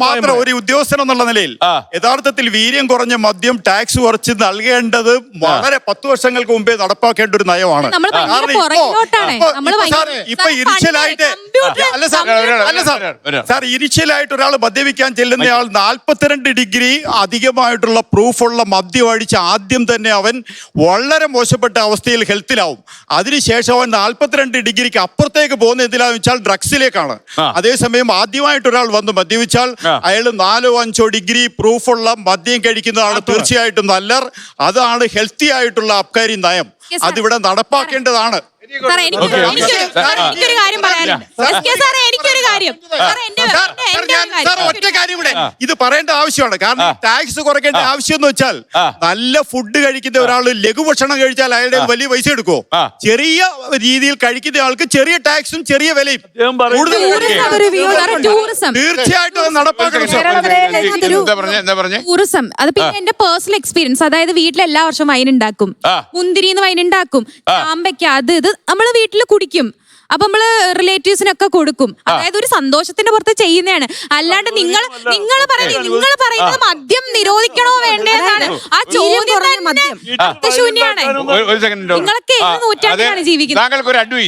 മാത്രം ഒരു ഉദ്യോഗസ്ഥൻ എന്നുള്ള നിലയിൽ യഥാർത്ഥത്തിൽ വീര്യം കുറഞ്ഞ മദ്യം ടാക്സ് കുറച്ച് നൽകേണ്ടത് വളരെ 10 വർഷങ്ങൾക്ക് മുമ്പേ നടപ്പാക്കേണ്ട ഒരു നയമാണ്. ഇപ്പൊ ഇനിഷ്യലായിട്ട് സാർ ഇനിഷ്യലായിട്ട് ഒരാൾ മദ്യപിക്കാൻ ചെല്ലുന്നയാൾ 42 ഡിഗ്രി അധികമായിട്ടുള്ള പ്രൂഫുള്ള മദ്യം അടിച്ച് ആദ്യം തന്നെ അവൻ വളരെ മോശപ്പെട്ട അവസ്ഥയിൽ ഹെൽത്തിലാവും. അതിനുശേഷം അവൻ 42 ഡിഗ്രിക്ക് അപ്പുറത്തേക്ക് പോകുന്ന എന്തിനാന്ന് വെച്ചാൽ ഡ്രഗ്സിലേക്കാണ്. അതേസമയം ആദ്യമായിട്ട് ഒരാൾ വന്ന് മദ്യപിച്ചാൽ അയാൾ 4-5 ഡിഗ്രി പ്രൂഫുള്ള മദ്യം കഴിക്കുന്നതാണ് തീർച്ചയായിട്ടും നല്ലത്. അതാണ് ഹെൽത്തി ആയിട്ടുള്ള അബ്കാരി നയം. അതിവിടെ നടപ്പാക്കേണ്ടതാണ്. എനിക്കൊരു കാര്യം പറയാനുണ്ട്. ഒറ്റ കാര്യം കൂടെ ഇത് പറയേണ്ട ആവശ്യമാണ്. കാരണം ടാക്സ് കുറയ്ക്കേണ്ട ആവശ്യം എന്ന് വെച്ചാൽ നല്ല ഫുഡ് കഴിക്കുന്ന ഒരാൾ ലഘുഭക്ഷണം കഴിച്ചാൽ അയാളുടെ വലിയ പൈസ എടുക്കുമോ? ചെറിയ രീതിയിൽ കഴിക്കുന്ന ആൾക്ക് ചെറിയ ടാക്സും ചെറിയ വിലയും തീർച്ചയായിട്ടും അത് നടപ്പാക്കണം. ടൂറിസം അത് പിന്നെ എന്റെ പേഴ്സണൽ എക്സ്പീരിയൻസ്. അതായത് വീട്ടിൽ എല്ലാ വർഷവും വൈൻ ഉണ്ടാക്കും, മുന്തിരിന്ന് വൈൻ ഉണ്ടാക്കും, ചാമ്പയ്ക്ക അത് ഇത് നമ്മള് വീട്ടിൽ കുടിക്കും. അപ്പൊ നമ്മള് റിലേറ്റീവ്സിനൊക്കെ കൊടുക്കും. അതായത് ഒരു സന്തോഷത്തിന്റെ പുറത്ത് ചെയ്യുന്നതാണ്. അല്ലാണ്ട് നിങ്ങൾ പറയുന്നത് മദ്യം നിരോധിക്കണോ വേണ്ടതാണ് ആ ചോദ്യം. ശൂന്യാണ്. നിങ്ങളൊക്കെ 7 നൂറ്റാണ്ടിലാണ് ജീവിക്കുന്നത്.